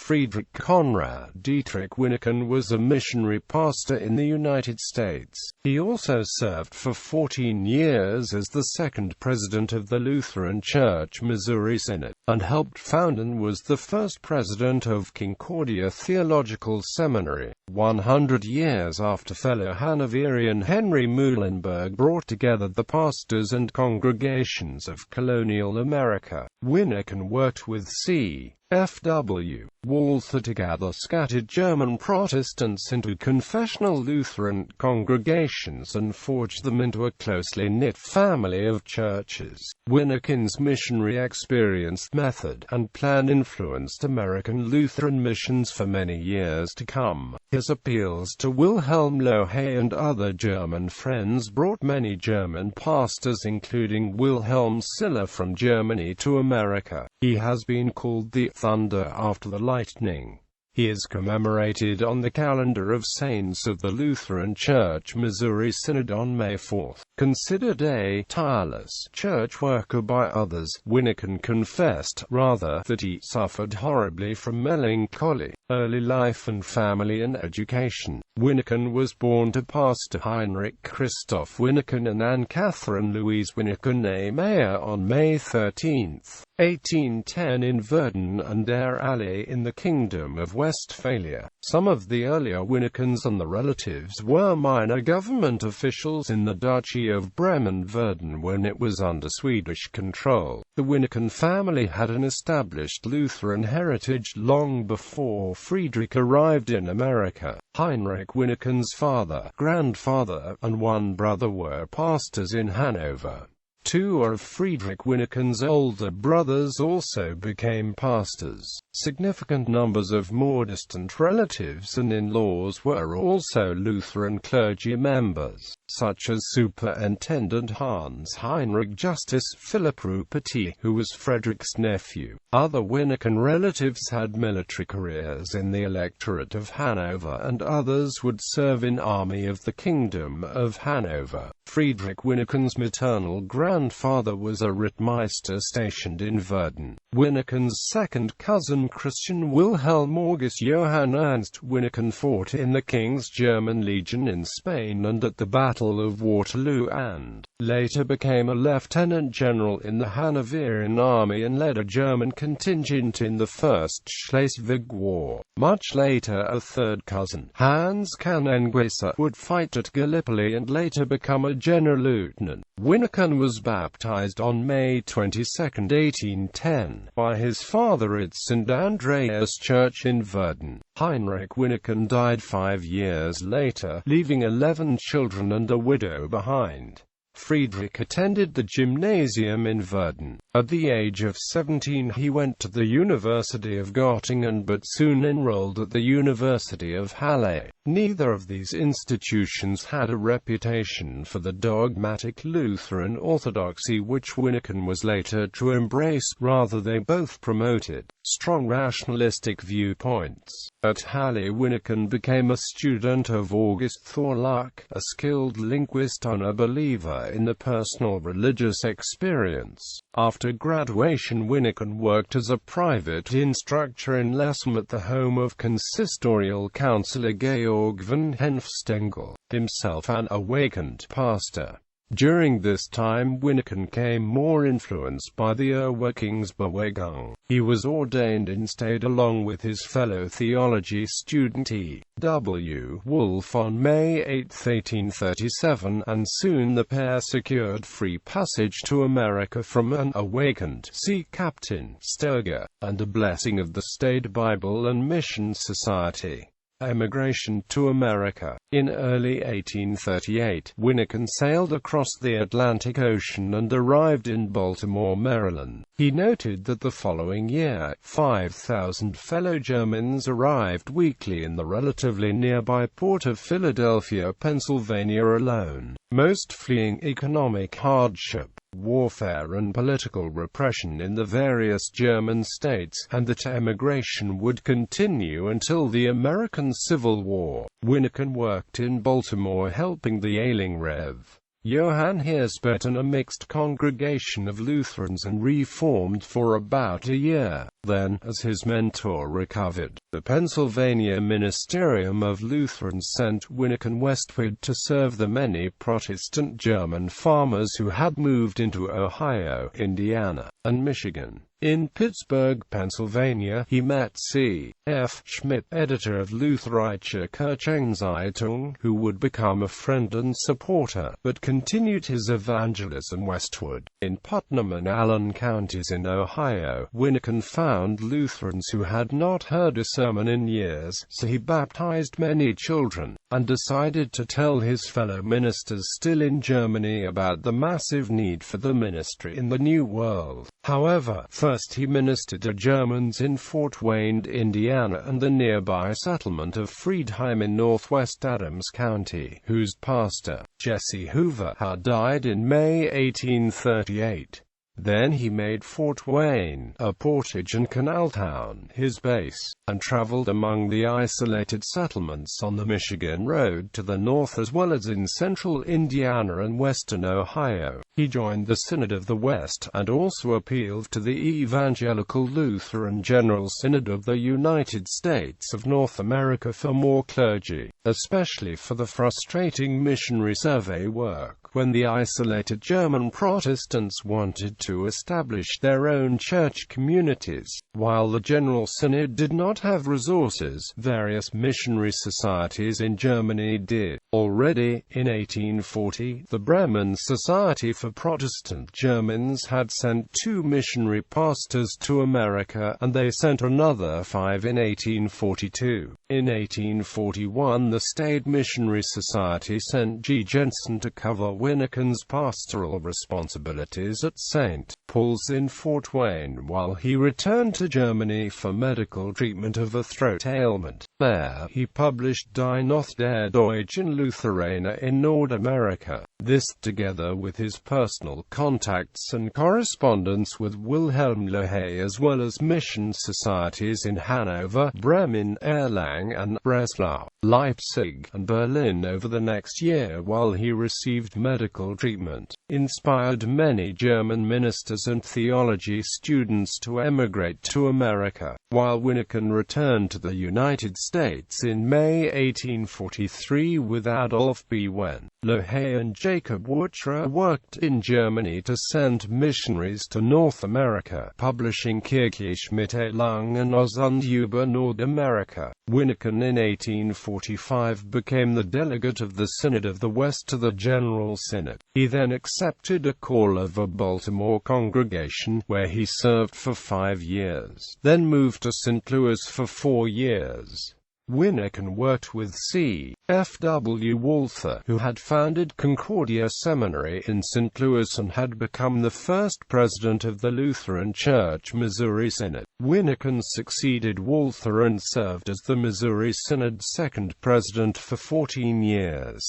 Friedrich Conrad Dietrich Wyneken was a missionary pastor in the United States. He also served for 14 years as the second president of the Lutheran Church Missouri Synod, and helped found and was the first president of Concordia Theological Seminary. 100 years after fellow Hanoverian Henry Muhlenberg brought together the pastors and congregations of colonial America, Wyneken worked with C.F.W. Walther to gather scattered German Protestants into confessional Lutheran congregations and forge them into a closely knit family of churches. Wyneken's missionary experience, method, and plan influenced American Lutheran missions for many years to come. His appeals to Wilhelm Lohe and other German friends brought many German pastors, including Wilhelm Siller from Germany, to America. He has been called the Thunder after the lightning. He is commemorated on the calendar of saints of the Lutheran Church Missouri Synod on May 4. Considered a tireless church worker by others, Wyneken confessed, rather, that he suffered horribly from melancholy, early life and family and education. Wyneken was born to Pastor Heinrich Christoph Wyneken and Anne Catherine Louise Wyneken née Meyer on May 13, 1810 in Verden an der Allee in the Kingdom of Westphalia. Some of the earlier Wynekens and the relatives were minor government officials in the Duchy of Bremen-Verden when it was under Swedish control. The Wyneken family had an established Lutheran heritage long before Friedrich arrived in America. Heinrich Wyneken's father, grandfather, and one brother were pastors in Hanover. Two of Friedrich Wyneken's older brothers also became pastors. Significant numbers of more distant relatives and in-laws were also Lutheran clergy members, such as Superintendent Hans Heinrich Justus Philipp Ruperti, who was Friedrich's nephew. Other Wyneken relatives had military careers in the electorate of Hanover, and others would serve in Army of the Kingdom of Hanover. Friedrich Wyneken's maternal grandfather was a Rittmeister stationed in Verden. Wyneken's second cousin Christian Wilhelm August Johann Ernst Wyneken fought in the King's German Legion in Spain and at the Battle of Waterloo, and later became a lieutenant general in the Hanoverian army and led a German contingent in the First Schleswig War. Much later, a third cousin, Hans Kanengwasser, would fight at Gallipoli and later become a general lieutenant. Wyneken was baptized on May 22, 1810, by his father at St. Andreas Church in Verden. Heinrich Wyneken died 5 years later, leaving 11 children and a widow behind. Friedrich attended the gymnasium in Verden. At the age of 17 he went to the University of Göttingen but soon enrolled at the University of Halle. Neither of these institutions had a reputation for the dogmatic Lutheran orthodoxy which Wyneken was later to embrace. Rather, they both promoted strong rationalistic viewpoints. At Halle, Wyneken became a student of August Thorlach, a skilled linguist and a believer in the personal religious experience. After graduation, Wyneken worked as a private instructor in Lessem at the home of consistorial councillor Georg von Henfstengel, himself an awakened pastor. During this time, Wyneken came more influenced by the Erweckungsbewegung. He was ordained and stayed along with his fellow theology student E. W. Wolf on May 8, 1837, and soon the pair secured free passage to America from an awakened sea captain, Sturger, and a blessing of the State Bible and Mission Society. Emigration to America. In early 1838, Wyneken sailed across the Atlantic Ocean and arrived in Baltimore, Maryland. He noted that the following year, 5,000 fellow Germans arrived weekly in the relatively nearby port of Philadelphia, Pennsylvania alone, most fleeing economic hardship, warfare and political repression in the various German states, and that emigration would continue until the American Civil War. Wyneken worked in Baltimore helping the ailing Rev. Johann here spent in a mixed congregation of Lutherans and Reformed for about a year. Then, as his mentor recovered, the Pennsylvania Ministerium of Lutherans sent Wyneken westward to serve the many Protestant German farmers who had moved into Ohio, Indiana, and Michigan. In Pittsburgh, Pennsylvania, he met C. F. Schmidt, editor of Lutherische Kirchenzeitung, who would become a friend and supporter, but continued his evangelism westward. In Putnam and Allen counties in Ohio, Wyneken found Lutherans who had not heard a sermon in years, so he baptized many children, and decided to tell his fellow ministers still in Germany about the massive need for the ministry in the New World. However, first he ministered to Germans in Fort Wayne, Indiana, and the nearby settlement of Friedheim in northwest Adams County, whose pastor, Jesse Hoover, had died in May 1838. Then he made Fort Wayne, a portage and canal town, his base, and traveled among the isolated settlements on the Michigan Road to the north as well as in central Indiana and western Ohio. He joined the Synod of the West, and also appealed to the Evangelical Lutheran General Synod of the United States of North America for more clergy, especially for the frustrating missionary survey work, when the isolated German Protestants wanted to establish their own church communities. While the General Synod did not have resources, various missionary societies in Germany did. Already, in 1840, the Bremen Society for Protestant Germans had sent 2 missionary pastors to America, and they sent another 5 in 1842. In 1841, the State Missionary Society sent G. Jensen to cover Wyneken's pastoral responsibilities at St. Paul's in Fort Wayne while he returned to Germany for medical treatment of a throat ailment. There, he published Die Noch der Deutschen Lutheraner in Nordamerika. This, together with his personal contacts and correspondence with Wilhelm Lohe as well as mission societies in Hanover, Bremen, Erlangen and Breslau, Leipzig, and Berlin over the next year while he received medical treatment, inspired many German ministers and theology students to emigrate to America. While Wyneken returned to the United States in May 1843 with Adolf B. Wen, Lohe and Jacob Wucherer worked in Germany to send missionaries to North America, publishing Kirchliche Mitteilungen aus und über Nordamerika. Wyneken in 1845 became the delegate of the Synod of the West to the General Synod. He then accepted a call of a Baltimore congregation, where he served for 5 years, then moved to St. Louis for 4 years. Wyneken worked with C. F. W. Walther, who had founded Concordia Seminary in St. Louis and had become the first president of the Lutheran Church Missouri Synod. Wyneken succeeded Walther and served as the Missouri Synod's second president for 14 years.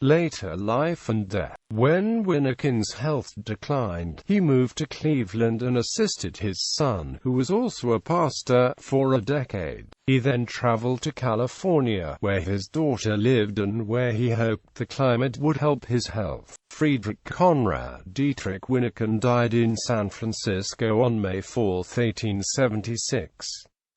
Later life and death. When Wyneken's health declined, he moved to Cleveland and assisted his son, who was also a pastor, for a decade. He then traveled to California, where his daughter lived and where he hoped the climate would help his health. Friedrich Conrad Dietrich Wyneken died in San Francisco on May 4, 1876.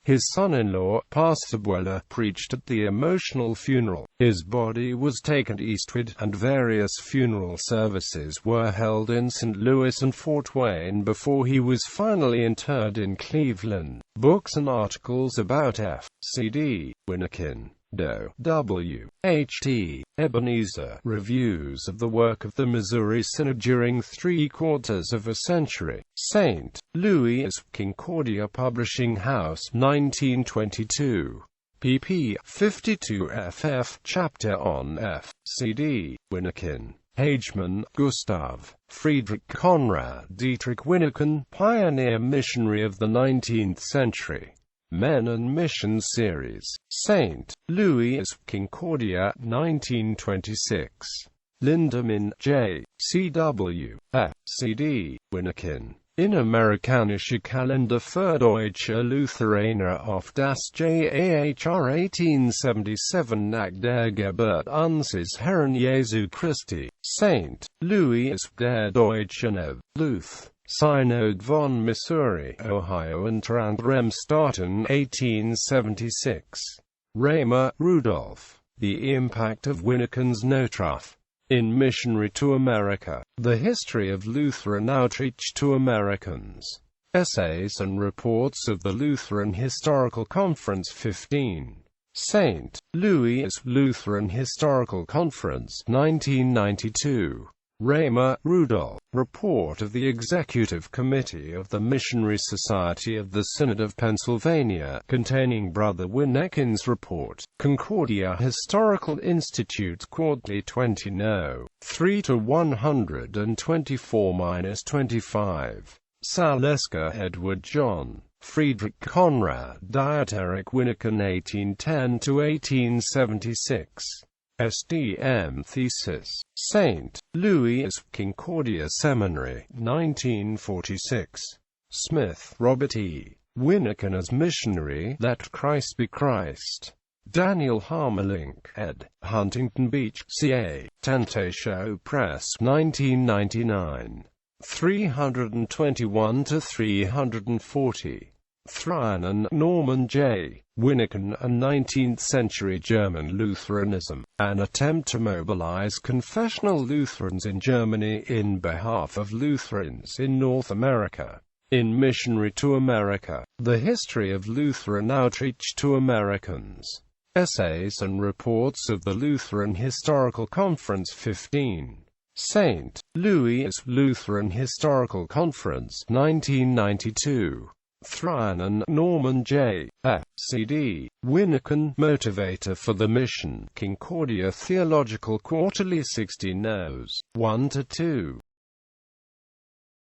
His son-in-law, Pastor Bueller, preached at the emotional funeral. His body was taken eastward, and various funeral services were held in St. Louis and Fort Wayne before he was finally interred in Cleveland. Books and articles about F.C.D. Wyneken. Doe, W. H. T. Ebenezer. Reviews of the work of the Missouri Synod during 3/4 of a century. St. Louis, Concordia Publishing House, 1922. pp. 52 ff. Chapter on F.C.D. Wyneken. Hageman, Gustav. Friedrich Conrad Dietrich Wyneken, pioneer missionary of the 19th century. Men and Mission Series. St. Louis, Concordia, 1926. Lindemann, J. C.W. F.C.D. Wyneken. In Amerikanische Kalender für Deutsche Lutheraner auf das Jahr 1877 nach der Geburt unseres Herrn Jesu Christi, St. Louis der Deutschen Luth. Synod von Missouri, Ohio unter anderem Staaten 1876. Raymer, Rudolph. The Impact of Wyneken's Notruf. In Missionary to America, The History of Lutheran Outreach to Americans. Essays and Reports of the Lutheran Historical Conference 15. St. Louis Lutheran Historical Conference 1992. Raymer, Rudolph. Report of the Executive Committee of the Missionary Society of the Synod of Pennsylvania, containing Brother Wyneken's report. Concordia Historical Institute Quarterly 20 No. 3-124-25. Saleska, Edward John. Friedrich Conrad Dietrich Wyneken 1810–1876. SDM Thesis. St. Louis Concordia Seminary, 1946. Smith, Robert E. Wyneken as Missionary, Let Christ Be Christ. Daniel Harmelink, ed. Huntington Beach, CA. Tantatio Press, 1999. 321–340. Thryan and Norman J. Wyneken, a 19th-century German Lutheranism, an attempt to mobilize confessional Lutherans in Germany in behalf of Lutherans in North America. In Missionary to America, The History of Lutheran Outreach to Americans. Essays and Reports of the Lutheran Historical Conference 15. St. Louis Lutheran Historical Conference 1992. Thryan and Norman J. C.D. Wyneken, Motivator for the Mission, Concordia Theological Quarterly 60 No's, 1–2.